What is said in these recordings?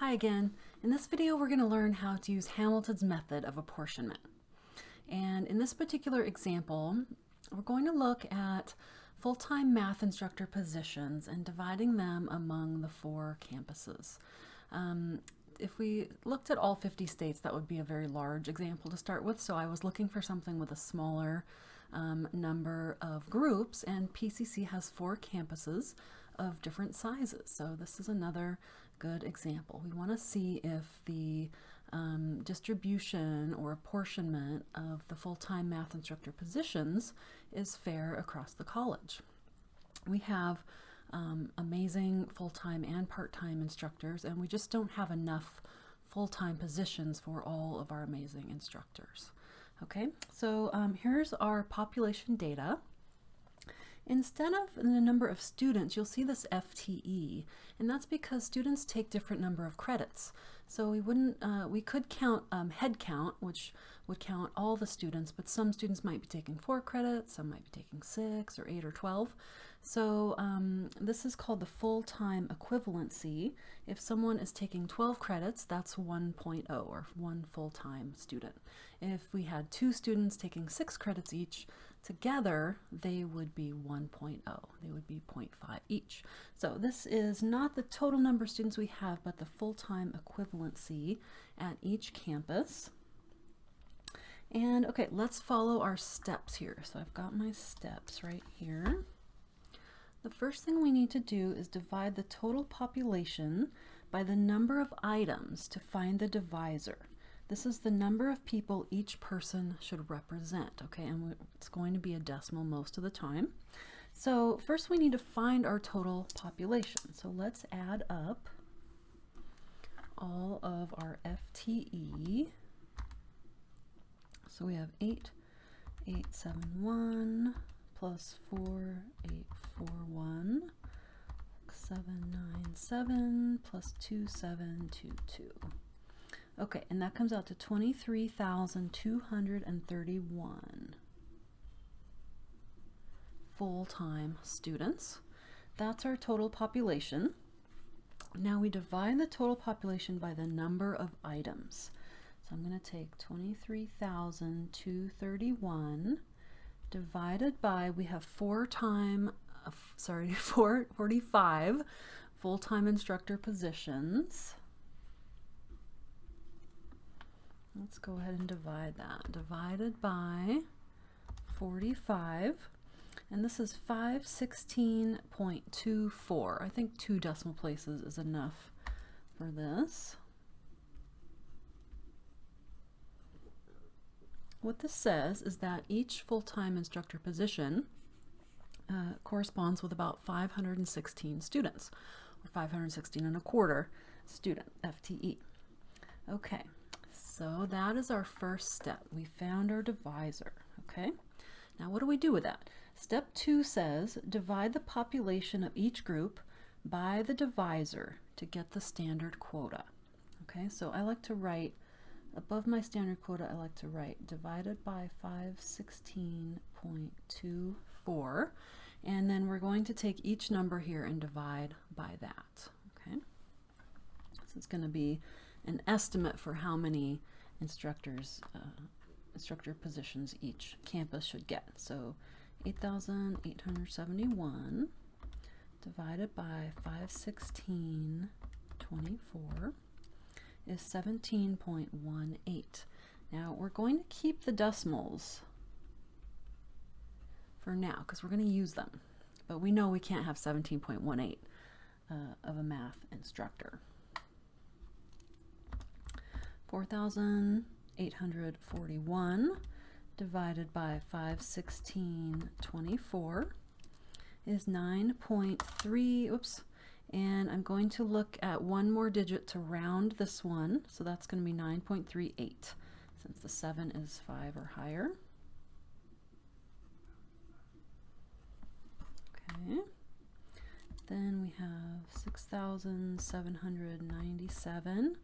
Hi again. In this video we're going to learn how to use Hamilton's method of apportionment. And in this particular example we're going to look at full-time math instructor positions and dividing them among the 4 campuses. If we looked at all 50 states, that would be a very large example to start with, so I was looking for something with a smaller number of groups, and PCC has 4 campuses of different sizes, so this is another good example. We want to see if the distribution or apportionment of the full-time math instructor positions is fair across the college. We have amazing full-time and part-time instructors, and we just don't have enough full-time positions for all of our amazing instructors. Okay, so here's our population data. Instead of the number of students, you'll see this FTE, and that's because students take different number of credits. So we could count head count, which would count all the students, but some students might be taking 4 credits, some might be taking 6 or 8 or 12. So this is called the full-time equivalency. If someone is taking 12 credits, that's 1.0, or 1 full-time student. If we had 2 students taking 6 credits each, together they would be 1.0. They would be 0.5 each. So this is not the total number of students we have, but the full-time equivalency at each campus. And okay, let's follow our steps here. So I've got my steps right here. The first thing we need to do is divide the total population by the number of items to find the divisor. This is the number of people each person should represent, okay, and it's going to be a decimal most of the time. So first we need to find our total population. So let's add up all of our FTE. So we have 8,871 plus 4,841, 797 plus 2,722. Okay, and that comes out to 23,231 full-time students. That's our total population. Now we divide the total population by the number of items. So I'm going to take 23,231 divided by, we have 45 full-time instructor positions. Let's go ahead and divide that. Divided by 45, and this is 516.24. I think 2 decimal places is enough for this. What this says is that each full-time instructor position corresponds with about 516 students, or 516 and a quarter student, FTE. Okay. So that is our first step. We found our divisor, okay? Now what do we do with that? Step 2 says divide the population of each group by the divisor to get the standard quota. Okay, so I like to write, above my standard quota, I like to write divided by 516.24, and then we're going to take each number here and divide by that, okay? So it's going to be an estimate for how many instructor positions each campus should get. So 8,871 divided by 516.24 is 17.18. Now we're going to keep the decimals for now because we're going to use them, but we know we can't have 17.18 of a math instructor. 4,841 divided by 516.24 is 9.3, oops, and I'm going to look at one more digit to round this one, so that's going to be 9.38, since the 7 is 5 or higher. Okay, then we have 6,797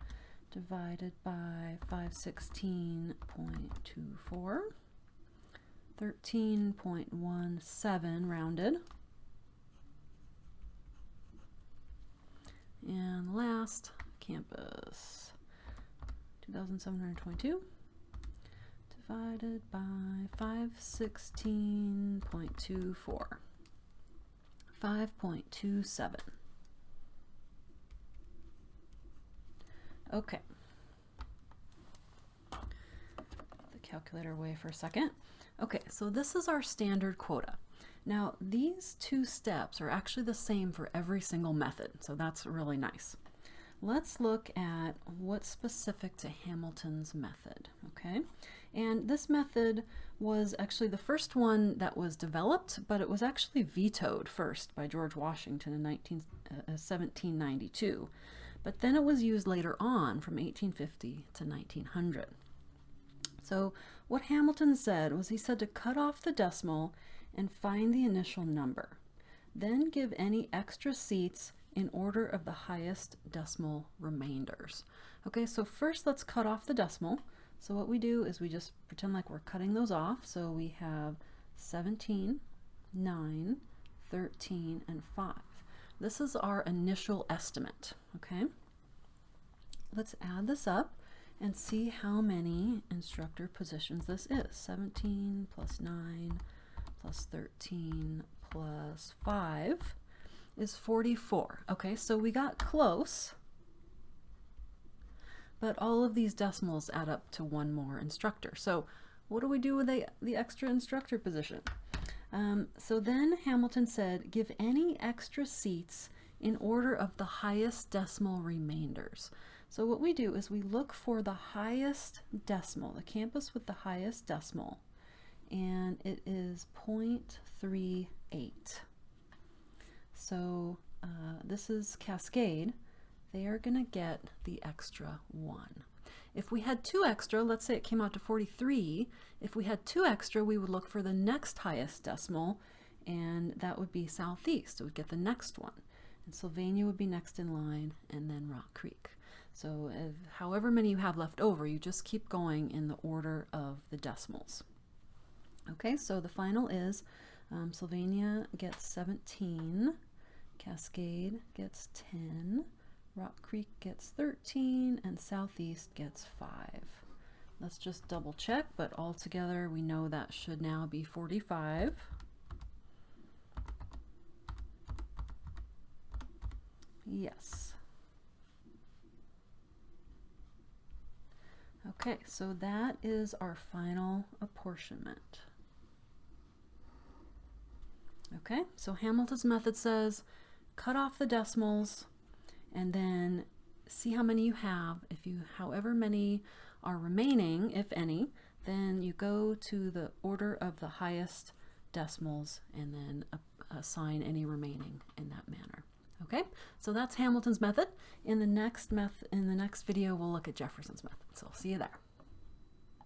divided by 516.24, 13.17 rounded. And last, campus. 2,722 divided by 516.24. 5.27. Okay. Put the calculator away for a second. Okay, so this is our standard quota. Now, these two steps are actually the same for every single method, so that's really nice. Let's look at what's specific to Hamilton's method, okay? And this method was actually the first one that was developed, but it was actually vetoed first by George Washington in 1792. But then it was used later on from 1850 to 1900. So what Hamilton said was he said to cut off the decimal and find the initial number. Then give any extra seats in order of the highest decimal remainders. Okay, so first let's cut off the decimal. So what we do is we just pretend like we're cutting those off. So we have 17, 9, 13, and 5. This is our initial estimate, okay? Let's add this up and see how many instructor positions this is. 17 plus 9 plus 13 plus 5 is 44. Okay, so we got close, but all of these decimals add up to one more instructor. So what do we do with the extra instructor position? So then Hamilton said, give any extra seats in order of the highest decimal remainders. So what we do is we look for the highest decimal, the campus with the highest decimal, and it is 0.38. So this is Cascade. They are going to get the extra 1. If we had 2 extra, let's say it came out to 43, if we had 2 extra, we would look for the next highest decimal, and that would be Southeast. It would get the next one. And Sylvania would be next in line, and then Rock Creek. So however many you have left over, you just keep going in the order of the decimals. Okay, so the final is Sylvania gets 17, Cascade gets 10, Rock Creek gets 13, and Southeast gets 5. Let's just double check, but altogether we know that should now be 45. Yes. Okay, so that is our final apportionment. Okay, so Hamilton's method says cut off the decimals and then see how many you have. However many are remaining, if any, then you go to the order of the highest decimals and then assign any remaining in that manner. Okay, so that's Hamilton's method. In the next video, we'll look at Jefferson's method. So see you there.